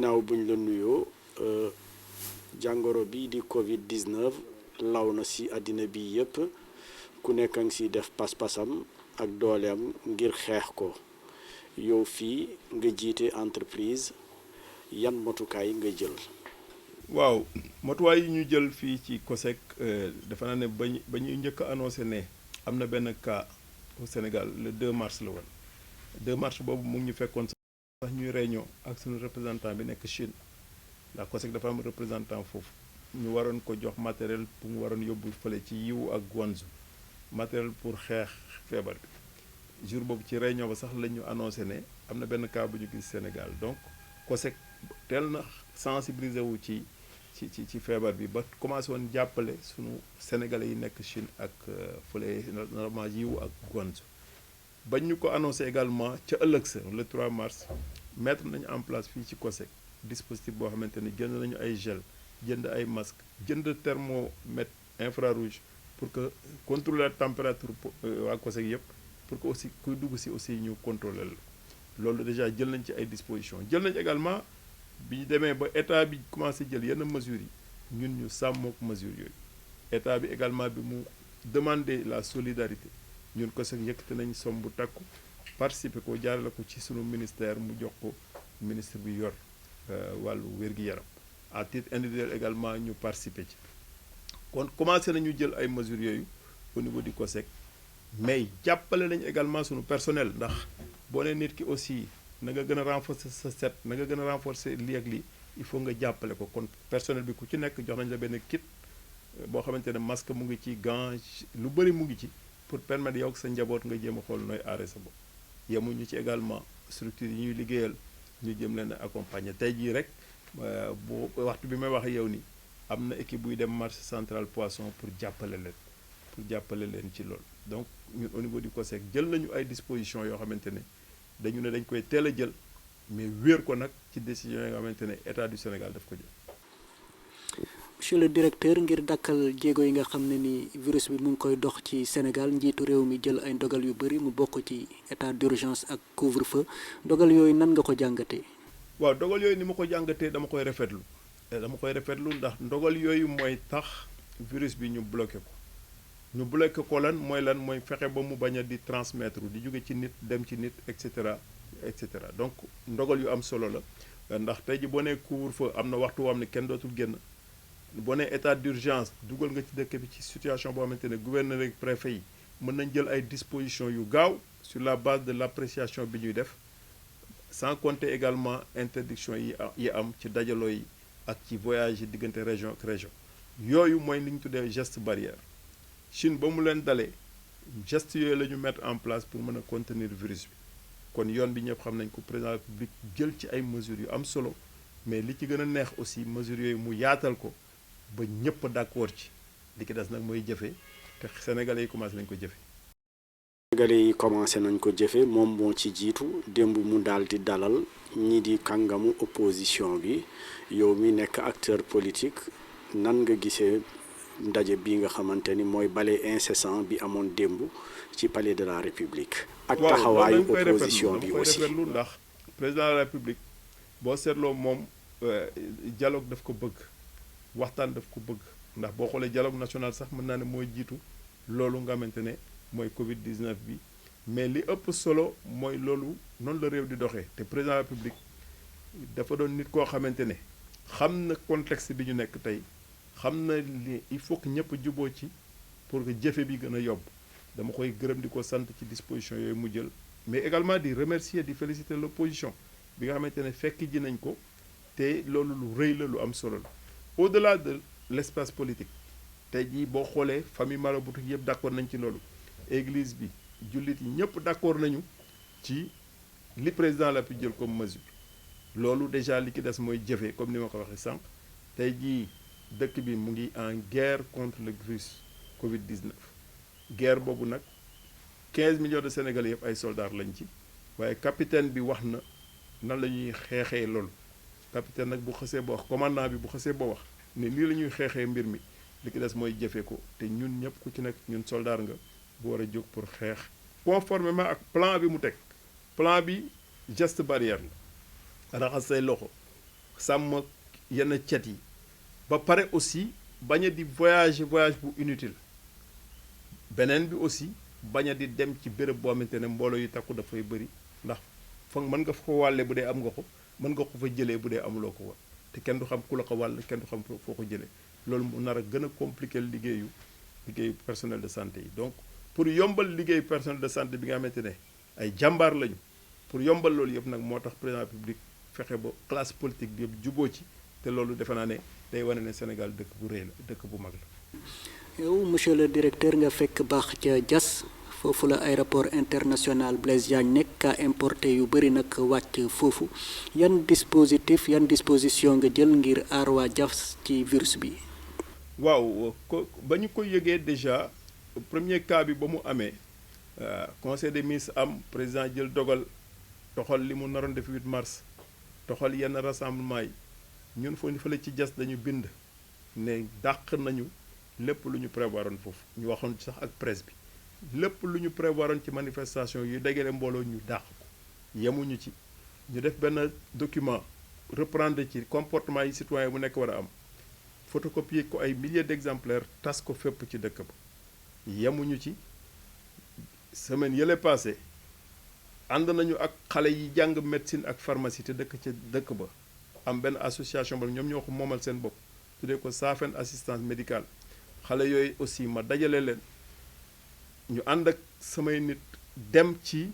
ginnaaw buñ la nuyoo jàngoro bi di Covid 19 law na ci àddina bi yépp ku nekk ngi ci def pas-pasam ak dooleem ngir xeex ko yow fii nga jiite entreprise yan motukaay nga jël. waaw motuwaay yi ñu jël fii ci COSEC dafa naa ne ba ñuy njëkk a annoncé ne am na benn cas au Sénégal le 2 mars la woon 2 mars boobu mu ngi ñu fekkoon sax ñuy réunion ak suñu représentant bi nekk Chine ndax COSEC dafa am représentant foofu ñu waroon ko jox matériel pour mu waroon yóbbu fële ci Yiwu ak Guangzhou matériel pour xeex feebar bi jour boobu ci réunion ba sax la ñu annoncé ne am na benn cas bu ñu gis Sénégal donc COSEC teel na sensibiliser wu ci feebar bi ba commencé woon jàppale sunu sénégalais yi nekk Chine ak fële normalement Yiwu ak Guangzhou bañ ñu ko annoncé également ca ëllëg sa le 3 mars mettre nañu en place fii ci COSEC dispositif boo xamante ni jënd nañu ay gel jënd ay masque jënd thermomètre infrarouge pour que contrôler la température waa COSEC yëpp pour que aussi kuy dugg si aussi ñu contrôler la loolu déjà jël nañ ci ay dispositions jël nañ également bi ñu demee ba état bi commencé jël yenn mesures yi ñun ñu sàmmook mesures yooyu état bi également bi mu demander la solidarité ñun COSEC yëkkati nañ somme bu takku participer ko jaarale ko ci sunu ministère mu jox ko ministre bi yor wàllu wér-gi-yaram à titre individuel également ñu participer ci kon commencé nañu jël ay mesures yooyu au niveau du COSEC mais jàppale nañu également sunu personnel ndax boo nee nit ki aussi na nga gën a renforcer sa set na nga gën a renforcer lii ak lii il faut nga jàppale ko kon personnel bi ku ci nekk jox nañ la benn kit boo xamante ne masque mu ngi ci gant lu bëri mu ngi ci pour permettre yow ak sa njaboot nga jéem a xool nooy aaree sa bopp yemuñu ci également structure yi ñuy liggéeyal ñu jëm leen a accompagner tey jii rek bu waxtu bi may wax yow ni am na équipe buy dem marché central poisson pour jàppale leen ci loolu donc ñun au niveau du COSEC jël nañu ay dispositions yoo xamante ne dañ koy teel a jël mais wéer ko nag ci décision yi nga xamante ne état du Sénégal daf ko jël. monsieur le directeur ngir dakkal jéego yi nga xam ne ni virus bi mu ngi koy dox ci Sénégal njiitu réew mi jël ay ndogal yu bëri mu bokk ci état d'urgence ak couvre-feu ndogal yooyu nan nga ko jàngatee. waaw ndogal yooyu ni ma ko jàngatee dama koy rafetlu ndax ndogal yooyu mooy tax virus bi ñu bloqué ko lan mooy fexe ba mu bañ a di transmettre di jóge ci nit dem ci nit et cetera donc ndogal yu am solo la ndax tey ji boo nee couvre-feu am na waxtu woo xam ne kenn dootul génn boo nee état d'urgence dugal nga ci dëkk bi ci situation boo xamante ne gouverneur ak préfet yi mën nañ jël ay dispositions yu gaaw sur la base de l'appréciation bi ñuy def sans compter également interdiction yi am ci dajaloo yi ak ci voyage yi diggante région ak région yooyu mooy li ñu tuddee geste barrière Chine ba mu leen dalee geste yooyu la ñu mettre en place pour mën a contenir virus bi kon yoon bi ñëpp xam nañ ko président de la République jël ci ay mesures yu am solo mais li ci gën a neex aussi mesures yooyu mu yaatal ko ba ñëpp d'accord ci li ki des nag mooy jëfe te sénégalais yi commencé nañ ko jëfe sénégalais yi commencé nañ ko jëfe moom moo ci jiitu démb mu daal di dalal ñi di kàngamu opposition bi yow mi nekk acteur politique nan nga gisee ndaje bi nga xamante ni mooy balai incessant bi amoon démb ci palais de la République ak taxawaayu opposition bi aussi ndax président de la République boo seetloo moom dialogue daf ko bëgg waxtaan daf ko bëgg ndax boo xoolee dialogue national sax mën naa ne mooy jiitu loolu nga xamante ne mooy Covid 19 bi mais li ëpp solo mooy loolu noonu la réew di doxee te président de la République dafa doon nit koo xamante ne xam na contexte bi ñu nekk tey xam na li il faut que ñëpp juboo ci pour que jëfe bi gën a yomb dama koy gërëm di ko sant ci disposition yooyu mu jël mais également di remercier di féliciter l'opposition bi nga xamante ne fekk ji nañ ko te loolu lu rëy la lu am solo la au-delà de l'espace politique tey jii boo xoolee famille maraboutique yëpp d'accord nañ ci loolu église bi jullit yi ñëpp d'accord nañu ci li président la pi jël comme mesure loolu déjà li ki des mooy jëfe comme ni ma ko waxee sànq tey jii dëkk bi mu ngi en guerre contre le virus Covid 19 guerre boobu nag 15 millions de Sénégalais yëpp ay soldats lañ ci waaye capitaine bi wax na nan la ñuy xeexee loolu capitaine nag bu xësee ba wax commandant bi bu xësee ba wax ne lii la ñuy xeexee mbir mi li ki des mooy jëfe ko te ñun ñëpp ku ci nekk ñun soldat nga bu war a jóg pour xeex conformément ak plan bi mu teg plan bi geste barrière la raxas say loxo sàmm yenn cet yi ba pare aussi bañ a di voyage bu inutile beneen bi aussi bañ a di dem ci béréb boo xamante ne mbooloo yu takku dafay bëri ndax fa mën nga fa ko wàlle bu dee am nga ko mën nga ko fa jëlee bu dee amuloo ko woon te kenn du xam ku la ko wàll kenn du xam foo ko jëlee loolu mu nar a gën a compliquer liggéeyu personnel de santé yi donc pour yombal liggéeyu personnel de santé bi nga xamante ne ay jàmbaar lañu pour yombal loolu yëpp nag moo tax président public fexe ba classe politique bi yëpp juboo ci te loolu defe naa ne day wane ne Sénégal dëkk bu rëy la dëkk bu mag la. yow monsieur le directeur nga fekk baax ca Diass foofu la aéroport international Blaise Diagne nekk ka importé yu bëri nag wàcc foofu yan disposition nga jël ngir aar waa Diass ci virus bi. waaw ba ñu ko yëgee déjà premier cas bi ba mu amee conseil des ministres am président jël dogal toxal li mu naroon def 8 mars toxal yenn rassemblement yi ñun fële ci Diass dañu bind ne dàq nañu lépp lu ñu prévoiroon foofu ñu waxoon sax ak presse bi lépp lu ñu prévoiroon ci manifestation yu dajale mbooloo ñu dàq ko yemuñu ci ñu def benn document reprendre ci comportement yi citoyen bu nekk war a am photocopier ko ay milliers d'exemplaires tas ko fépp ci dëkk ba yemuñu ci semaine yële passé ànd nañu ak xale yi jàng médecine ak pharmacie te dëkk ca dëkk ba am benn association ba ñoom ñoo ko moomal seen bopp tuddee ko Safen assistance médicale xale yooyu aussi ma dajale leen ñu ànd ak samay nit dem ci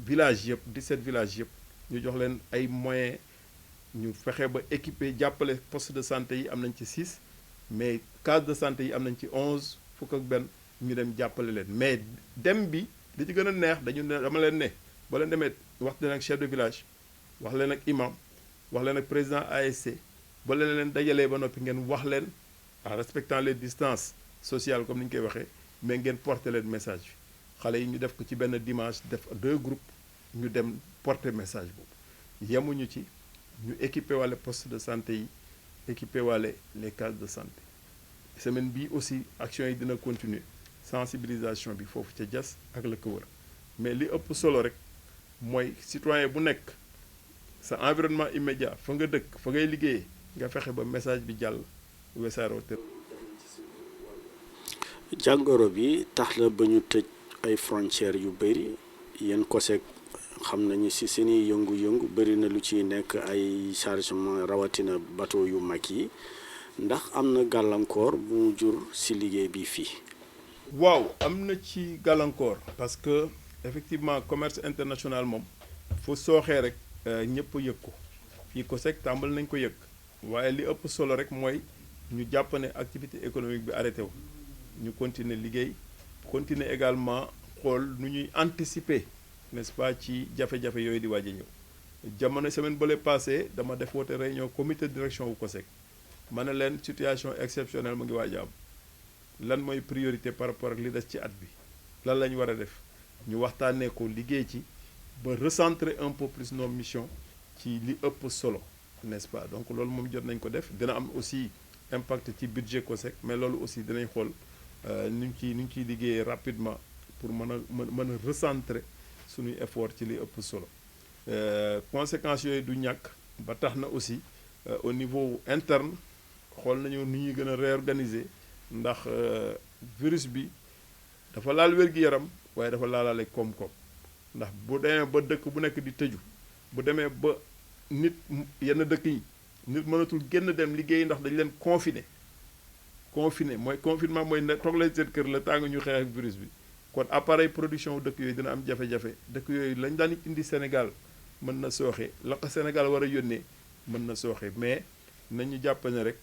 village yëpp 17 villages yëpp ñu jox leen ay moyens ñu fexe ba équipé jàppale poste de santé yi am nañ ci 6 mais case de santé yi am nañ ci 11 fukk ak benn ñu dem jàppale leen mais dem bi li ci gën a neex dama leen ne ba leen demee wax leen ak chef de village wax leen ak imam wax leen ak président ASC ba leen dajalee ba noppi ngeen wax leen en respectant les distances sociales comme ni ñu koy waxee mais ngeen porter leen message bi xale yi ñu def ko ci benn dimanche def 2 groupes ñu dem porter message boobu yemuñu ci ñu équipé wàlle poste de santé yi équipé wàlle les cases de santé semaine bii aussi action yi dina continuer sensibilisation bi foofu ca Diass ak la ko wër mais li ëpp solo rek mooy citoyen bu nekk sa environnement immédiat fa nga dëkk fa ngay liggéeyee nga fexe ba message bi jàll wesaaroo te jàngoro bi tax la ba ñu tëj ay frontières yu bëri yéen COSEC xam nañu ci seeni yëngu-yëngu bëri na lu ciy nekk ay chargement rawatina bateau yu mag yi ndax am na gàllankoor bu mu jur ci liggéey bi fii. waaw am na ci gàllankoor parce que effectivement commerce international moom fu sooxee rek ñëpp yëg ko fii COSEC tàmbal nañ ko yëg waaye li ëpp solo rek mooy ñu jàpp ne activité économique bi arrêté wu ñu continuer liggéey continuer également xool nu ñuy anticiper n'est-ce pas ci jafe-jafe yooyu di waaj a ñëw jamono semaine bële passé dama def woote réunion comité de direction wu COSEC ma ne leen situation exceptionnelle mu ngi waaj a am lan mooy priorité par rapport ak li des ci at bi lan la ñu war a def ñu waxtaanee ko liggéey ci ba recentrer un peu plus nos missions ci li ëpp solo n'est-ce pas donc loolu moom jot nañ ko def dina am aussi impact ci budget COSEC mais loolu aussi dinañ xool nu ñu ciy liggéeyee rapidement pour mën a recentrer suñuy effort ci li ëpp solo conséquences yooyu du ñàkk ba tax na aussi au niveau interne xool nañu ni ñuy gën a réorganiser ndax virus bi dafa laal wér-gi-yaram waaye dafa laalaale koom-koom ndax bu demee ba dëkk bu nekk di tëju bu demee ba nit yenn dëkk yi nit mënatul génn dem liggéey ndax dañu leen confiné mooy confinement mooy ne toog leen seen kër la tàng ñu xeex ak virus bi kon appareil production dëkk yooyu dina am jafe-jafe dëkk yooyu lañ daan indi Sénégal mën na sooxe la ko Sénégal war a yónnee mën na sooxe mais nañu jàpp ne rek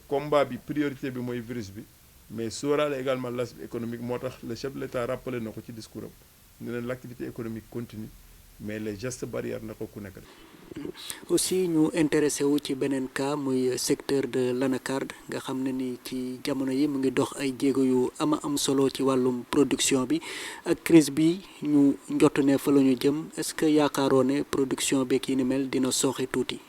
combat bi priorité bi mooy virus bi mais sóoraale également l'aspect économique moo tax le chef de l'État rappelé na ko ci discours am ne leen l'activité économique continue mais les gestes barrières na ko ku nekk. aussi ñu intéressé wu ci beneen cas muy secteur de l'anacarde nga xam ne ni ci jamono yi mu ngi dox ay jéego yu am solo ci wàllum production bi ak crise bi ñu njott ne fa la ñu jëm est-ce que yaakaaroo ne production beeg yi ni mel dina sooxe tuuti.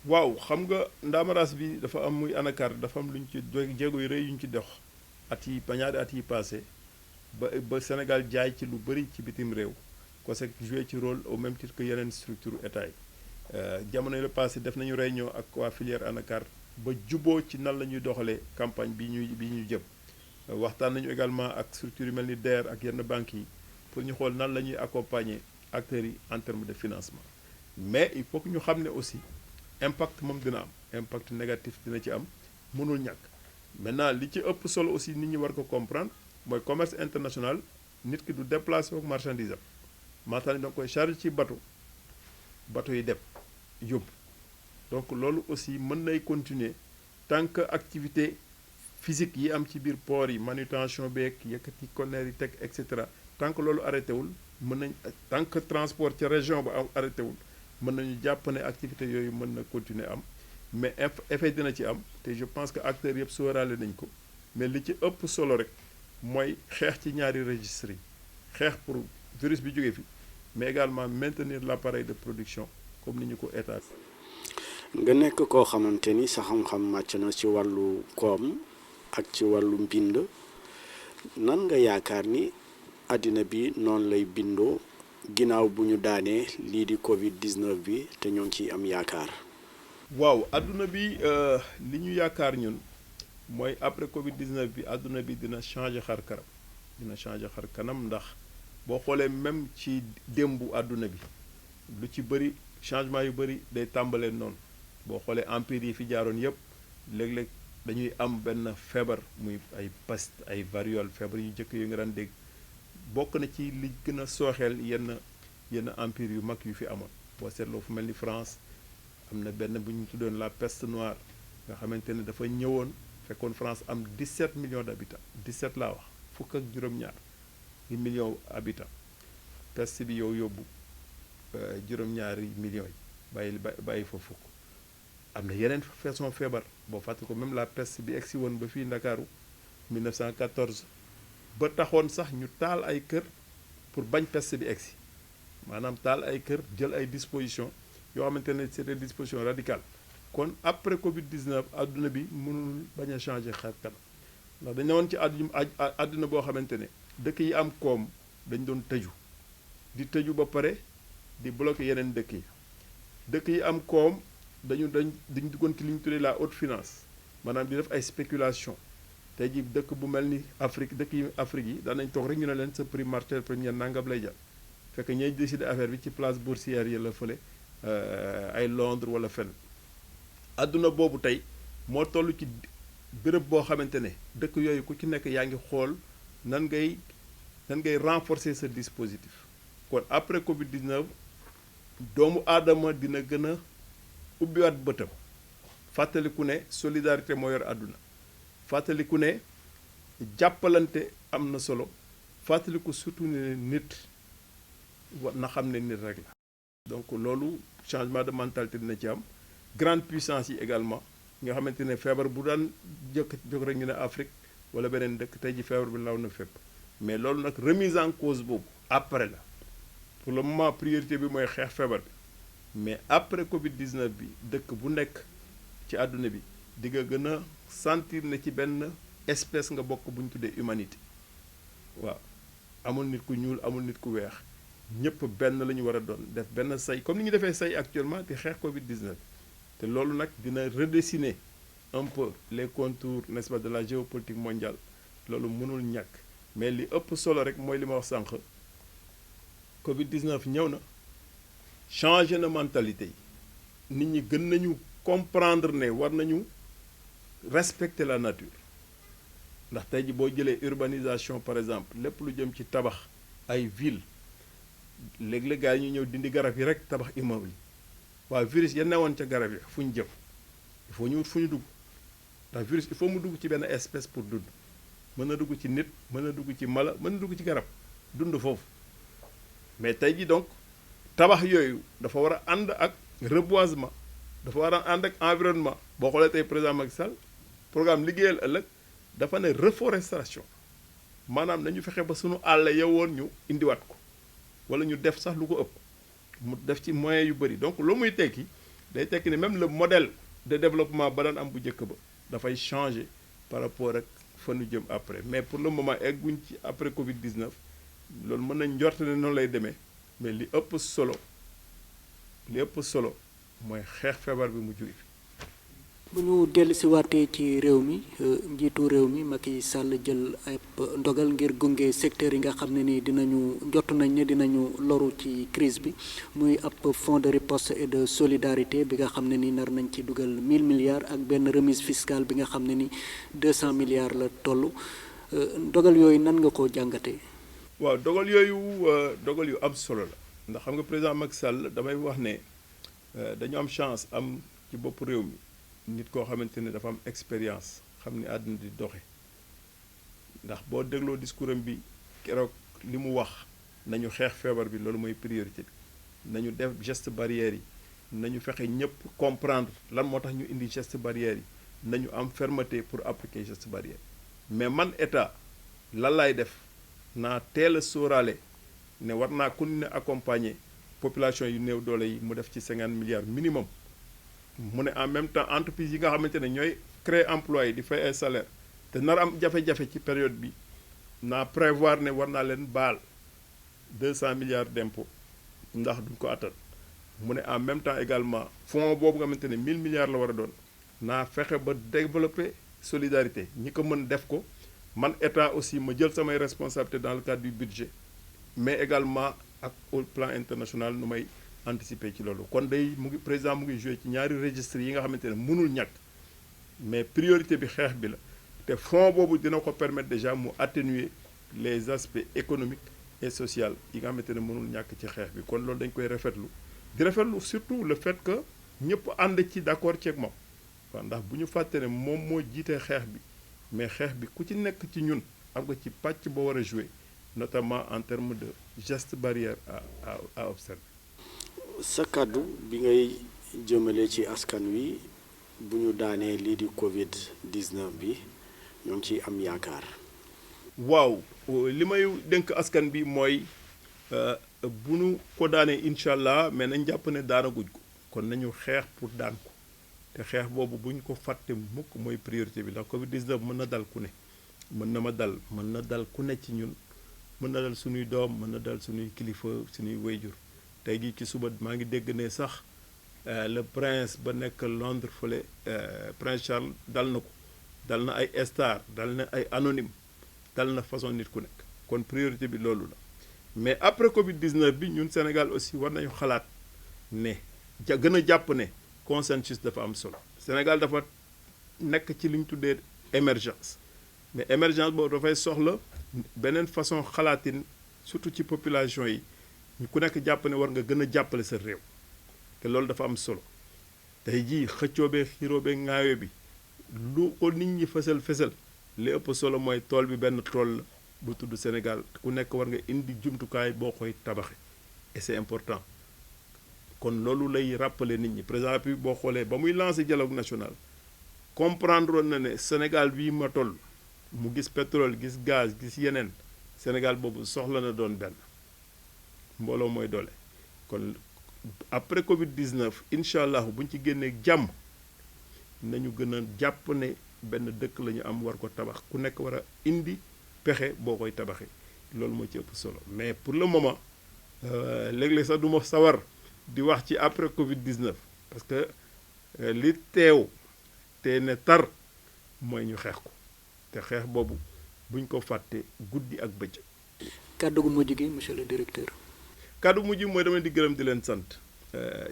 waaw xam nga ndaamaraas bi dafa am muy anacarde dafa am lu ñu ci jéego yu rëy yu ñu ci dox ñaari at yi passé ba Sénégal jaay ci lu bëri ci bitim réew COSEC joué ci rôle au même titre que yeneen structure état yi jamono yi la passé def nañu réunion ak waa filière anacarde ba juboo ci nan la ñuy doxalee campagne bi ñuy jëm waxtaan nañu également ak structure yu mel ni DER ak yenn banques yi pour ñu xool nan la ñuy accompagner acteurs yi en termes de financement mais il faut que ñu xam ne aussi impact moom dina am impact négatif dina ci am mënul ñàkk maintenant li ci ëpp solo aussi nit ñi war ko comprendre mooy commerce international nit ki du déplacé ak marchandise am maanaam da nga koy charge ci bateau yi dem yóbbu donc loolu aussi mën nay continuer tant que activité physique yi am ci biir port yi manutention beeg yëkkati conteneur yi teg et cetera tant que loolu arrêté wul mën nañ tant que transport ci région ba arrêté wul mën nañu jàpp ne activité yooyu mën na continuer am mais effet dina ci am te je pense que acteurs yëpp sóoraale nañ ko mais li ci ëpp solo rek mooy xeex ci ñaari registres yi xeex pour virus bi jógee fi mais également maintenir l'appareil de production comme ni ñu ko état. nga nekk koo xamante ni sa xam-xam màcc na ci wàllu koom ak ci wàllu mbind nan nga yaakaar ni àddina bi noonu lay bindoo ginnaaw bu ñu daanee lii di Covid 19 bi te ñoo ngi ciy am yaakaar. waaw àdduna bi li ñu yaakaar ñun mooy après Covid 19 bi àdduna bi dina changer xar kanam ndax boo xoolee même ci démbu àdduna bi lu ci bëri changement yu bëri day tàmbalee noonu boo xoolee empire yi fi jaaroon yëpp léeg-léeg dañuy am benn feebar muy ay peste ay variole feebar yu njëkk yu nga daan dégg bokk na ci li gën a sooxeel yenn empire yu mag yu fi amoon boo seetloo fu mel ni France am na benn bu ñu tuddoon la peste noire nga xamante ne dafa ñëwoon fekkoon France am 17 millions d'habitants 17 laa wax fukk ak juróom-ñaar millions habitants peste bi yow yóbbu juróom-ñaari millions yi bàyyi fa fukk am na yeneen façon feebar boo fàtte ko même la peste bi egsi woon ba fii Ndakaaru 1914 ba taxoon sax ñu taal ay kër pour bañ peste bi egsi maanaam taal ay kër jël ay dispositions yoo xamante ne c'est des dispositions radicales kon après Covid 19 adduna bi mënul bañ a changer xar kanam ndax dañ ne woon ci adduna boo xamante ne dëkk yi am koom dañ doon tëju ba pare di bloquer yeneen dëkk yi am koom dañ duggoon ci li ñu tuddee la haute finance maanaam di def ay spéculation tey ji dëkk bu mel ni dëkk yi Afrique yi daan nañ toog rek ñu ne leen sa prix matière première nangam lay jar fekk ñooy décider affaire bi ci place boursière yi la fële ay Londres wala fenn adduna boobu tey moo toll ci béréb boo xamante ne dëkk yooyu ku ci nekk yaa ngi xool nan ngay renforcer ce dispositif kon après Covid 19 doomu aadama dina gën a ubbiwaat bëtam fàttaliku ne solidarité moo yor àdduna fàttaliku ne jàppalante am na solo fàttaliku surtout ne nit war na xam ne nit rek la donc loolu changement de mentalité dina ci am grande puissance yi également nga xamante ne feebar bu daan jóg rek ñu ne Afrique wala beneen dëkk tey ji feebar bi law na fépp mais loolu nag remise en cause boobu après la pour le moment priorité bi mooy xeex feebar bi mais après Covid 19 bi dëkk bu nekk ci àdduna bi di nga gën a sentir ne ci benn espèce nga bokk bu ñu tuddee humanité waaw amul nit ku ñuul amul nit ku weex ñëpp benn la ñu war a doon def benn say comme ni ñu defee say actuellement di xeex Covid 19 te loolu nag dina redessiner un peu les contours n'est-ce pas de la géopolitique mondiale loolu mënul ñàkk mais li ëpp solo rek mooy li ma wax sànq Covid 19 ñëw na changé na mentalité yi nit ñi gën nañu comprendre ne war nañu respecter la nature ndax tey ji boo jëlee urbanisation par exemple lépp lu jëm ci tabax ay ville léeg-léeg gars yi ñu ñëw dindi garab yi rek tabax immeuble yi waaw virus ya newoon ca garab yi fu ñu jëm il faut ñu wut fu ñu dugg ndax virus il faut mu dugg ci benn espèce pour dund mën na dugg ci nit mën na dugg ci mala mën na dugg ci garab dund foofu mais tey ji donc tabax yooyu dafa war a ànd ak reboisement dafa war a ànd ak environnement boo xoolee tey président Macky Sall programme liggéeyal ëllëg dafa ne reforestation maanaam nañu fexe ba sunu àll yowoon ñu indiwaat ko wala ñu def sax lu ko ëpp mu def ci moyens yu bëri donc loo muy tekki day tekki ne même le modèle de développement ba daan am bu njëkk ba dafay changer par rapport ak fa nu jëm après mais pour le moment egguñ ci après Covid 19 loolu mën nañ njort ne noonu lay demee mais li ëpp solo mooy xeex feebar bi mu jóge fi. bu ñu dellu si waatee ci réew mi njiitu réew mi Macky Sall jël ay ndogal ngir gunge secteur yi nga xam ne ni jot nañ ne dinañu loru ci crise bi muy ab fonds de riposte et de solidarité bi nga xam ne ni nar nañ ci dugal 1000 milliards ak benn remise fiscale bi nga xam ne ni 200 milliards la toll ndogal yooyu nan nga ko jàngatee. waaw dogal yu am solo la ndax xam nga président Macky Sall damay wax ne dañu am chance am ci bopp réew mi nit koo xamante ne dafa am expérience xam ni àdduna di doxe ndax boo dégloo discours am bi keroog li mu wax nañu xeex feebar bi loolu mooy priorité bi nañu def geste barrière yi nañu fexe ñëpp comprendre lan moo tax ñu indi geste barrière yi nañu am fermeté pour appliquer geste barrière mais man état lan laay def naa teel a sóoraale ne war naa continuer accompagner population yu néew doole yi mu def ci 50 milliards minimum mu ne en même temps entreprise yi nga xamante ne ñooy créer emploi yi di fay ay salaire te nar am jafe-jafe ci période bi naa prévoir ne war naa leen baal 200 milliards d'impôts ndax duñ ko attan mu ne en même temps également fonds boobu nga xamante ne 1000 milliards la war a doon naa fexe ba développer solidarité ñi ko mën def ko man état aussi ma jël samay responsabilités dans le cadre du budget mais également ak au plan international nu may anticiper ci loolu kon day président mu ngi joué ci ñaari registre yi nga xamante ne mënul ñàkk mais priorité bi xeex bi la te fonds boobu dina ko permettre déjà mu atténuer les aspects économiques et sociaux yi nga xamante ne mënul ñàkk ci xeex bi kon loolu dañ koy rafetlu di rafetlu surtout le fait que ñëpp ànd ci d'accord ceeg moom waaw ndax bu ñu fàtte ne moom moo jiitee xeex bi mais xeex bi ku ci nekk ci ñun am nga ci pàcc boo war a jouer notamment en termes de gestes barrières à observer. sa kàddu bi ngay jëmale ci askan wi bu ñu daanee lii di Covid 19 bi ñoo ngi ciy am yaakaar. waaw li may dénk askan bi mooy bu ñu ko daanee incha allah mais nañ jàpp ne daanaguñ ko kon nañu xeex pour daan ko te xeex boobu bu ñu ko fàtte mukk mooy priorité bi ndax Covid 19 mën na dal ku ne mën na ma dal mën na dal ku ne ci ñun mën na dal suñuy doom mën na dal suñuy kilifa suñuy wayjur tey jii ci suba maa ngi dégg ne sax le prince ba nekk Londres fële prince Charles dal na ko dal na ay star dal na ay anonyme dal na façon nit ku nekk kon priorité bi loolu la mais après Covid 19 bi ñun Sénégal aussi war nañu xalaat ne gën a jàpp ne consensus dafa am solo Sénégal dafa nekk ci li ñu tuddee émergence mais émergence boobu dafay soxla beneen façon xalaatin surtout ci population yi ñu ku nekk jàpp ne war nga gën a jàppale sa réew te loolu dafa am solo tey jii xëccoo bee xiroo bee ŋaayoo bi lu ko nit ñi fësal li ëpp solo mooy tool bi benn tool la bu tudd Sénégal ku nekk war nga indi jumtukaay boo koy tabaxe et c'est important kon loolu lay rappeler nit ñi président bi boo xoolee ba muy lancer dialogue national comprendre na ne Sénégal bii ma toll mu gis pétrole gis gaz gis yeneen Sénégal boobu soxla na doon benn mbooloo mooy doole kon après Covid 19 incha allah bu ñu ci génnee jàmm nañu gën a jàpp ne benn dëkk la ñu am war ko tabax ku nekk war a indi pexe boo koy tabaxee loolu moo ci ëpp solo mais pour le moment léeg-léeg sax du ma sawar di wax ci après Covid 19 parce que li teew te ne tar mooy ñu xeex ko te xeex boobu buñ ko fàtte guddi ak bëccëg. kàddu gu mujj gi monsieur le directeur. kàddu gu mujj mooy dama di gërëm di leen sant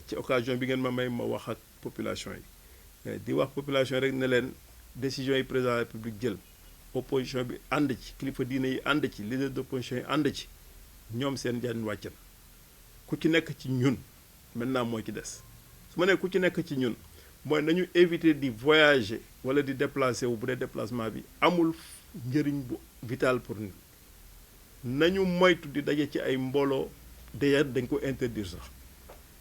ci occasion bi ngeen ma may ma wax ak population yi di wax population rek ne leen décision yi président de la République jël opposition bi ànd ci kilifa diine yi ànd ci leader d'opposition yi ànd ci ñoom seen jaan wàcc na ku ci nekk ci ñun maintenant mooy ci des su ma nee ku ci nekk ci ñun mooy nañu éviter di voyager wala di déplacer wu bu dee déplacement bi amul njëriñ bu vital pour nous nañu moytu di daje ci ay mbooloo d'ailleurs dañ ko interdire sax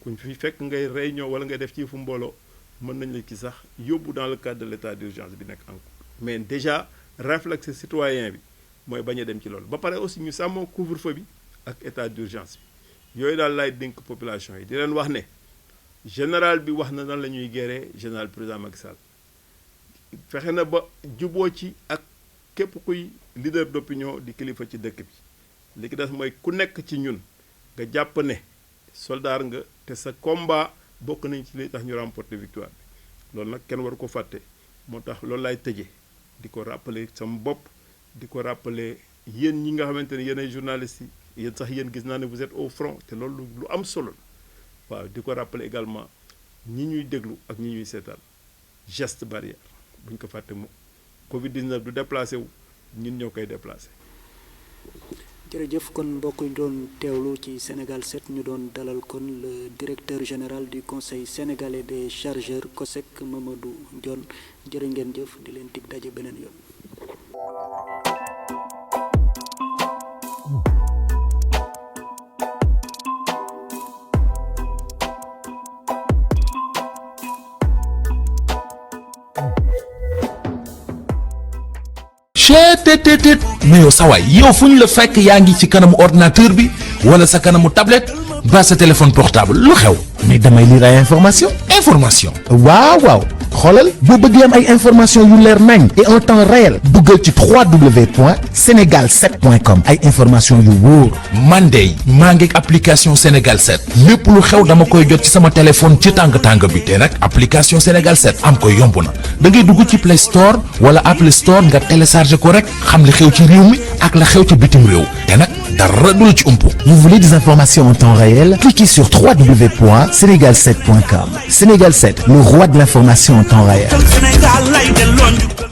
kuñ fi fekk ngay réunion wala ngay def ci fu mbooloo mën nañ la ci sax yóbbu dans le cadre de l'état d'urgence bi nekk en cours mais déjà réflexe citoyen bi mooy bañ a dem ci loolu ba pare aussi ñu sàmmoo couvre-feu bi ak état d'urgence bi yooyu daal laay dénk population yi di leen wax ne général bi wax na nan la ñuy gérer général président Macky Sall fexe na ba juboo ci ak képp kuy leader d'opinion di kilifa ci dëkk bi li ki des mooy ku nekk ci ñun nga jàpp ne soldat nga te sa combat bokk nañ ci li tax ñu remporter victoire bi loolu nag kenn waru ko fàtte moo tax loolu laay tëjee di ko rappeler sama bopp di ko rappeler yéen ñi nga xamante ne yéen ay journalistes yi yéen sax yéen gis naa ne vous êtes au front te loolu lu am solo la waaw di ko rappeler également ñi ñuy déglu ak ñi ñuy seetaan geste barrière buñ ko fàtte moom Covid 19 du déplacé wu ñun ñoo koy déplacé. jërëjëf kon mbokk yi doon teewlu ci Sénégal 7 ñu doon dalal kon le directeur général du conseil sénégalais des chargeurs COSEC Mamadou Ndione jërë ngeen jëf di leen dig daje beneen yoon. cheetetetet mais yow sawaay yow fu ñu la fekk yaa ngi ci kanamu ordinateur bi wala sa kanamu tablette ba sa téléphone portable lu xew mais damay lire ay information waaw xoolal boo bëggee am ay information yu leer nañ et en temps réel duggal ci www.senegal7.com ay information yu wóor man de maa ngi application Sénégal 7 lépp lu xew dama koy jot ci sama téléphone ci tàng bi te nag application Sénégal 7 am ko yomb na da ngay dugg ci Play Store wala Apple Store nga télécharger ko rek xam li xew ci réew mi ak la xew ci bitim réew te nag dara du la ci umpu. Vous voulez des informations en temps réel? Cliquez sur www.senegal7.com. Sénégal 7, le roi de l'information en temps réel.